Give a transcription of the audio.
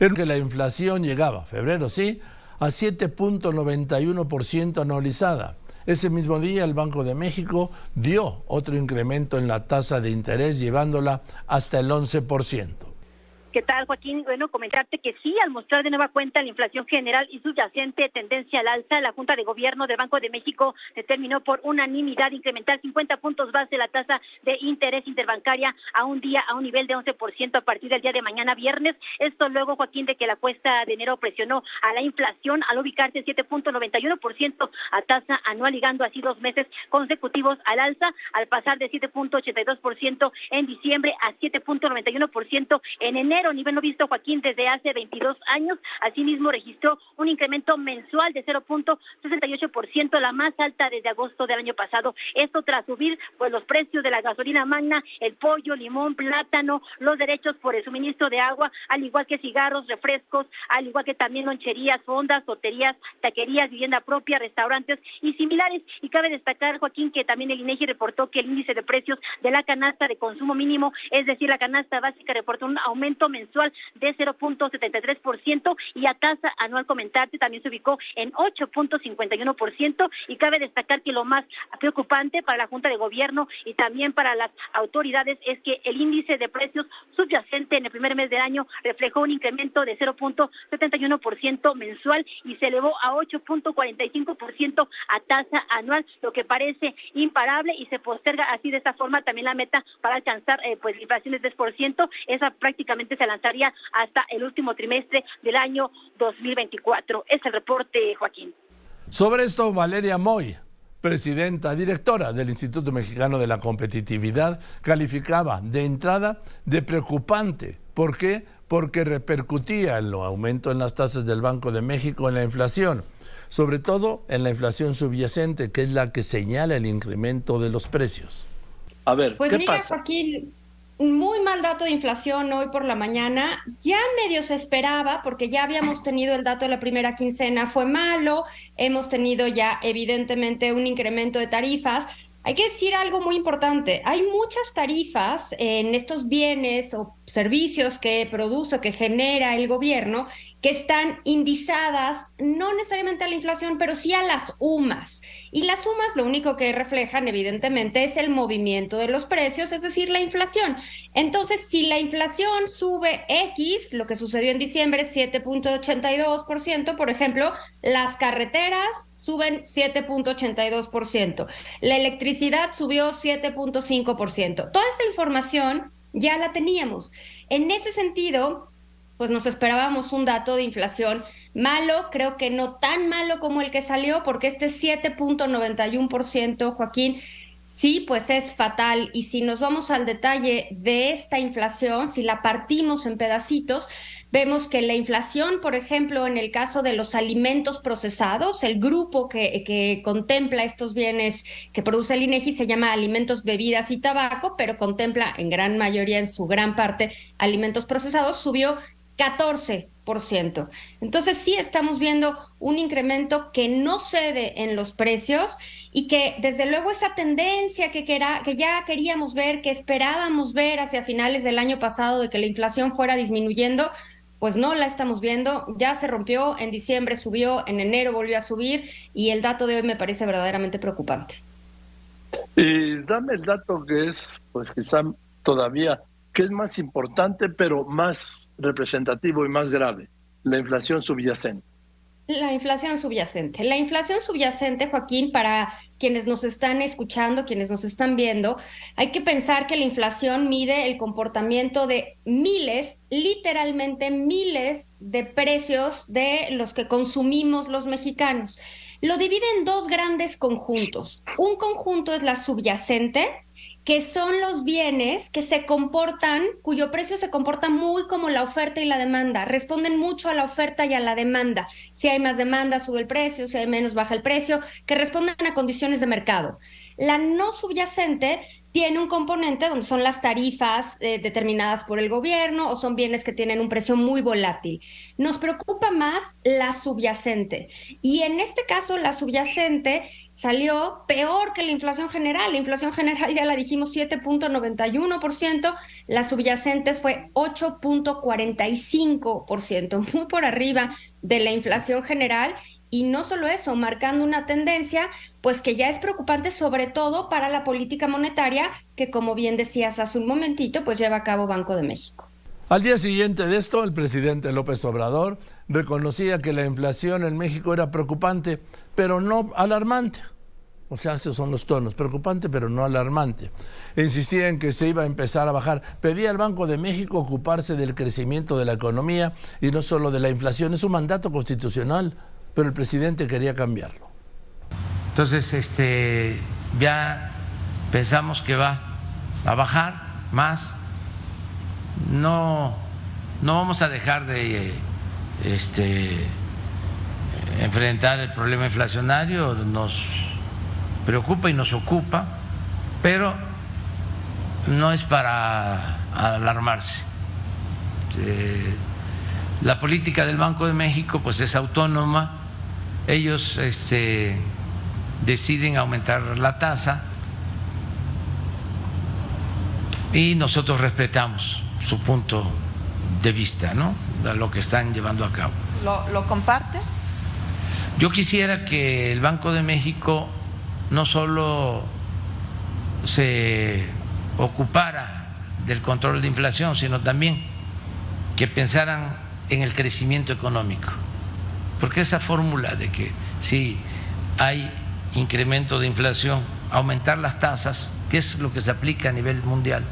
en que la inflación llegaba, febrero sí, a 7.91% anualizada. Ese mismo día el Banco de México dio otro incremento en la tasa de interés, llevándola hasta el 11%. ¿Qué tal, Joaquín? Bueno, comentarte que sí, al mostrar de nueva cuenta la inflación general y subyacente tendencia al alza, la Junta de Gobierno del Banco de México determinó por unanimidad incrementar 50 puntos base la tasa de interés interbancaria a un nivel de 11% a partir del día de mañana viernes. Esto luego, Joaquín, de que la cuesta de enero presionó a la inflación al ubicarse en 7.91% a tasa anual, ligando así 2 meses consecutivos al alza, al pasar de 7.82% en diciembre a 7.91% en enero, nivel no visto, Joaquín, desde hace 22 años. Asimismo, registró un incremento mensual de 0.68%, la más alta desde agosto del año pasado. Esto tras subir pues los precios de la gasolina magna, el pollo, limón, plátano, los derechos por el suministro de agua, al igual que cigarros, refrescos, al igual que también loncherías, fondas, hoterías, taquerías, vivienda propia, restaurantes y similares. Y cabe destacar, Joaquín, que también el INEGI reportó que el índice de precios de la canasta de consumo mínimo, es decir, la canasta básica, reportó un aumento mensual de 0.73% y a tasa anual, comentarte, también se ubicó en 8.51%. Y cabe destacar que lo más preocupante para la Junta de Gobierno y también para las autoridades es que el índice de precios subyacente en el primer mes del año reflejó un incremento de 0.71% mensual y se elevó a 8.45% a tasa anual, lo que parece imparable, y se posterga así de esta forma también la meta para alcanzar pues inflación del 3%. Esa prácticamente se lanzaría hasta el último trimestre del año 2024. Es el reporte, Joaquín. Sobre esto, Valeria Moy, presidenta directora del Instituto Mexicano de la Competitividad, calificaba de entrada de preocupante. ¿Por qué? Porque repercutía el aumento en las tasas del Banco de México en la inflación, sobre todo en la inflación subyacente, que es la que señala el incremento de los precios. A ver, pues ¿qué mira, pasa? Joaquín, muy mal dato de inflación hoy por la mañana. Ya medio se esperaba, porque ya habíamos tenido el dato de la primera quincena, fue malo. Hemos tenido ya evidentemente un incremento de tarifas. Hay que decir algo muy importante. Hay muchas tarifas en estos bienes o servicios que produce o que genera el gobierno que están indizadas no necesariamente a la inflación, pero sí a las UMAS. Y las UMAS lo único que reflejan, evidentemente, es el movimiento de los precios, es decir, la inflación. Entonces, si la inflación sube X, lo que sucedió en diciembre, 7.82%, por ejemplo, las carreteras suben 7.82%. La electricidad subió 7.5%. Toda esa información ya la teníamos. En ese sentido, pues nos esperábamos un dato de inflación malo, creo que no tan malo como el que salió, porque este 7.91%, Joaquín, sí, pues es fatal. Y si nos vamos al detalle de esta inflación, si la partimos en pedacitos, vemos que la inflación, por ejemplo, en el caso de los alimentos procesados, el grupo que contempla estos bienes que produce el INEGI se llama alimentos, bebidas y tabaco, pero contempla en gran mayoría, en su gran parte, alimentos procesados, subió 14%. Entonces sí estamos viendo un incremento que no cede en los precios y que desde luego esa tendencia que ya queríamos ver, que esperábamos ver hacia finales del año pasado de que la inflación fuera disminuyendo, pues no la estamos viendo. Ya se rompió, en diciembre subió, en enero volvió a subir y el dato de hoy me parece verdaderamente preocupante. Y dame el dato que es, pues quizá todavía, que es más importante, pero más representativo y más grave, la inflación subyacente. La inflación subyacente. La inflación subyacente, Joaquín, para quienes nos están escuchando, quienes nos están viendo, hay que pensar que la inflación mide el comportamiento de miles, literalmente miles de precios de los que consumimos los mexicanos. Lo divide en dos grandes conjuntos. Un conjunto es la subyacente, que son los bienes que se comportan, cuyo precio se comporta muy como la oferta y la demanda, responden mucho a la oferta y a la demanda. Si hay más demanda, sube el precio, si hay menos, baja el precio, que responden a condiciones de mercado. La no subyacente tiene un componente donde son las tarifas determinadas por el gobierno o son bienes que tienen un precio muy volátil. Nos preocupa más la subyacente y en este caso la subyacente salió peor que la inflación general. La inflación general ya la dijimos 7.91%, la subyacente fue 8.45%, muy por arriba de la inflación general. Y no solo eso, marcando una tendencia, pues que ya es preocupante, sobre todo para la política monetaria, que como bien decías hace un momentito, pues lleva a cabo Banco de México. Al día siguiente de esto, el presidente López Obrador reconocía que la inflación en México era preocupante, pero no alarmante. O sea, esos son los tonos, preocupante pero no alarmante. Insistía en que se iba a empezar a bajar. Pedía al Banco de México ocuparse del crecimiento de la economía y no solo de la inflación. Es un mandato constitucional, pero el presidente quería cambiarlo. Entonces, ya pensamos que va a bajar más. No vamos a dejar de enfrentar el problema inflacionario. Nos preocupa y nos ocupa, pero no es para alarmarse. La política del Banco de México pues es autónoma. Ellos deciden aumentar la tasa y nosotros respetamos su punto de vista, ¿no?, de lo que están llevando a cabo. ¿Lo comparte? Yo quisiera que el Banco de México no solo se ocupara del control de inflación, sino también que pensaran en el crecimiento económico. Porque esa fórmula de que si hay incremento de inflación, aumentar las tasas, que es lo que se aplica a nivel mundial,